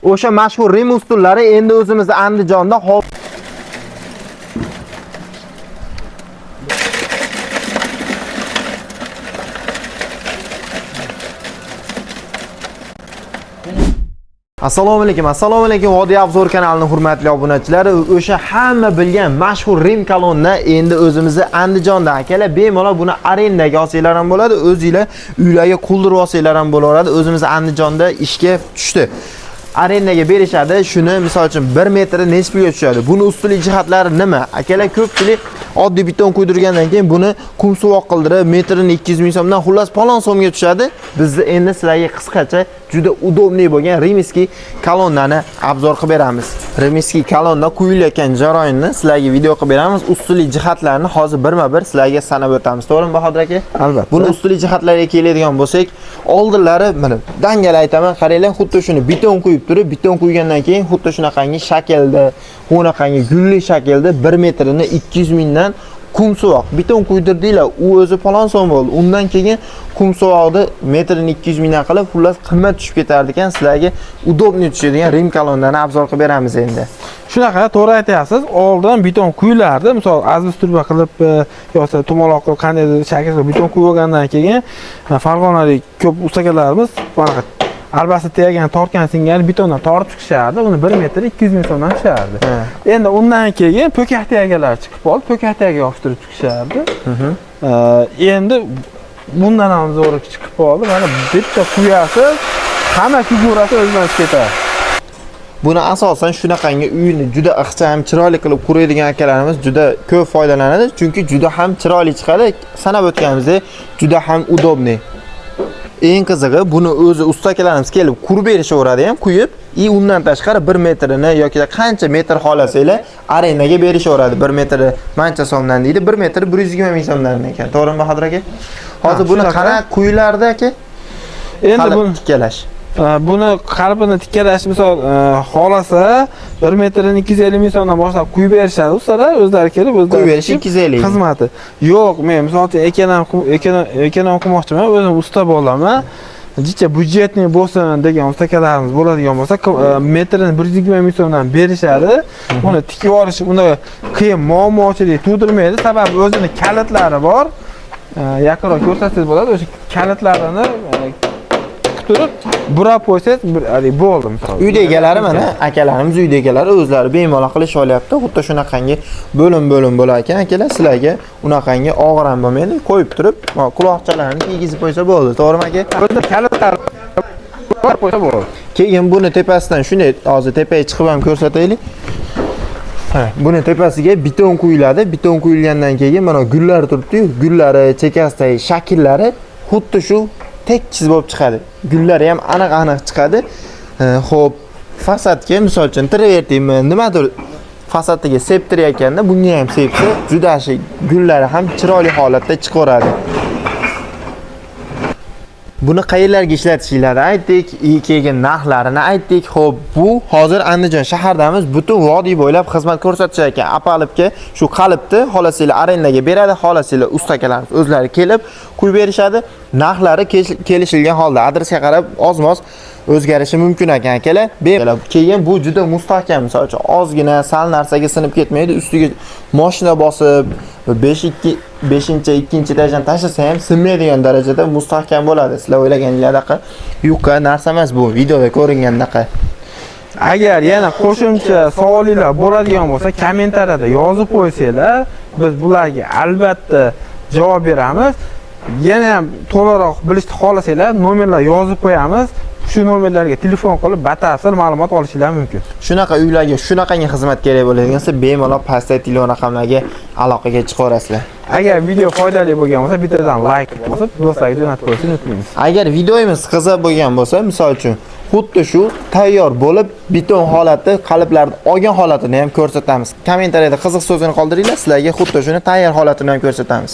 O'sha mashhur Rim ustullari endi o'zimizda Andijonda Assalomu alaykum, Vodiy Obzor kanalining hurmatli obunachilari. O'sha hamma bilgan mashhur Rim kolonna endi o'zimizda Andijonda akalar bemalol buni arendaga olsanglar ham bo'ladi, o'zingizlar uylarga qoldirib olsanglar ham bo'laveradi. O'zimizda Andijonda ishga tushdi. Arendaga berishadi. Shuni misol uchun 1 metri nechpiga tushadi. Buni ustulik jihatlari nima? Akalar ko'pchilik oddiy beton quydirgandan keyin buni qum suvoq qildirib, metrini 200 ming so'mdan xullas palon so'mga tushadi. Bizni endi sizlarga qisqacha juda udobniy bo'lgan Rimskiy kolonnani obzor qilib beramiz. Rimskiy kolonna quyilayotgan jarayonni sizlarga video qilib beramiz. Ustulik jihatlarini hozir birma-bir sizlarga sanab o'tamiz. To'g'rimi Bahodir aka? Albatta. Buni ustulik jihatlariga keladigan bo'lsak, oldinlari mana dangal aytaman, qaranglar, xuddi shuni beton quyib turib, beton quygandan keyin xuddi shunaqangi shaklda, bunaqangi gulli shaklda 1 metrini 200 mingdan qum suvoq beton quydirdinglar, u o'zi falon so'm bo'ldi. Undan keyin qum suvoqni metrini 200 mingdan qilib, xullas qimmat tushib ketardi ekan. Sizlarga udobniy tushadigan Rim kolonnani obzor qilib beramiz endi. Shunaqa to'g'ri aytyapsiz. Oldin beton quyulardi, misol azbesturba qilib yoki tumaloq qilib qandaydir shaklda beton quyib olgandan keyin farg'onalik ko'p ustakalarimiz bunaqa albasta tegagan, tortgan singari betondan tortib chiqishardi. Uni 1 metr 200 ming so'mdan tushardi. Endi undan keyin po'kat tegalar chiqib qoldi. Po'kat tegaga yopishtirib chiqishardi. Endi bundan ham zo'ri chiqib qoldi. Mana bitta quyasiz, hamma figurasi o'zidan chiqib ketadi. Buni asosan shunaqangi uyni juda ixcham, chiroyli qilib quradigan akalarimiz juda ko'p foydalanadi, chunki juda ham chiroyli chiqadi. Sanab o'tganimizdek, juda ham udobniy. Eng qizig'i, buni o'zi ustakalarimiz kelib qurib berishaveradi ham, quyib, undan tashqari 1 metrini yoki qancha metr xohlasanglar arendaga berishaveradi. 1 metri mancha so'mdan deydi, 1 metr 120 ming so'mdan ekan. To'g'rimi Bahodir aka? Hozir buni qara quylarda aka. Endi buni tikkalash. Buni qalbini tikkalash misol xolasa 1 metrini 250 ming so'mdan boshlab quyib berishadi ustalar, o'zlari kelib quyib berish 250 xizmati. Yo'q, men misol uchun ekan o'qimoqchiman, o'zim usta bo'laman. Jicha budjetli bo'lsin degan ustakalarimiz bo'ladigan bo'lsa, metrini 120 ming so'mdan berishadi. Uni tikib olish unda qiyin muammochilik tug'dirmaydi, sababi o'zining kalitlari bor. Yaqinroq ko'rsatsangiz bo'ladi, o'sha kalitlarini turib burab qo'ysangiz bo'ldi misol. Uyda egalari mana akalarimiz uyda egalari o'zlari bemalol qilish olyapti. Xuddi shunaqangi bo'lim bo'lar ekan akalar, sizlarga unaqangi og'ir ham bo'lmaydi. Qo'yib turib, quloqchalarni kiygizib qo'ysa bo'ldi. To'g'rimi aka? Bunda kalitlar bor qo'ysa bo'ldi. Keyin buni tepasidan shunday hozir tepaga chiqib ham ko'rsataylik. Buni tepasiga beton quyiladi. Beton quyilgandan keyin mana gullar turibdi-yu, gullari, chekasidagi shakllari xuddi shu tekis bo'lib chiqadi. Gullari ham aniq chiqadi. Xo'p, fasadga misol uchun travertimi, nimadir fasadiga septirayotganda bunga ham sepsa, juda yaxshi gullari ham chiroyli holatda chiqaveradi. Buni qayerlarga ishlatishinglarni aytdik, keyin narxlarini aytdik. Xo'p, bu hozir Andijon shahardamiz, butun vodiy bo'ylab xizmat ko'rsatishar ekan. Apalibga shu qalbni xolasinglar arendaga beradi, xolasinglar ustakalarimiz o'zlari kelib quyib berishadi. Narxlari kelishilgan holda adresga qarab oz-moz o'zgarishi mumkin ekan akalar. Keyin bu juda mustahkam, misol uchun ozgina sal narsaga sinib ketmaydi. Ustiga mashina bosib 5-2 etajdan tashlasa ham sinmaydigan darajada mustahkam bo'ladi. Sizlar o'ylaganinglardek yuqqa narsa emas bu, videoda ko'ringandek. Agar yana qo'shimcha savollar bo'ladigan bo'lsa, kommentariyada yozib qo'ysanglar, biz bularga albatta javob beramiz. Yana ham to'liqroq bilishni xohlasanglar, nomerlar yozib qo'yamiz. Shu nomerlarga telefon qilib batafsil ma'lumot olishingiz mumkin. Shunaqa uylarga shunaqangi xizmat kerak bo'ladigan bo'lsa, bemalol pastdagi telefon raqamlarga aloqaga chiqaverasizlar. Agar video foydali bo'lgan bo'lsa, bittadan like bosib, do'stlarga jo'natib qo'yishni unutmaymiz. Agar videomiz qiziq bo'lgan bo'lsa, misol uchun xuddi shu tayyor bo'lib, beton holatda qalblarni olgan holatini ham ko'rsatamiz. Kommentariyada qiziq so'zini qoldiringlar, sizlarga xuddi shuni tayyor holatini ham ko'rsatamiz.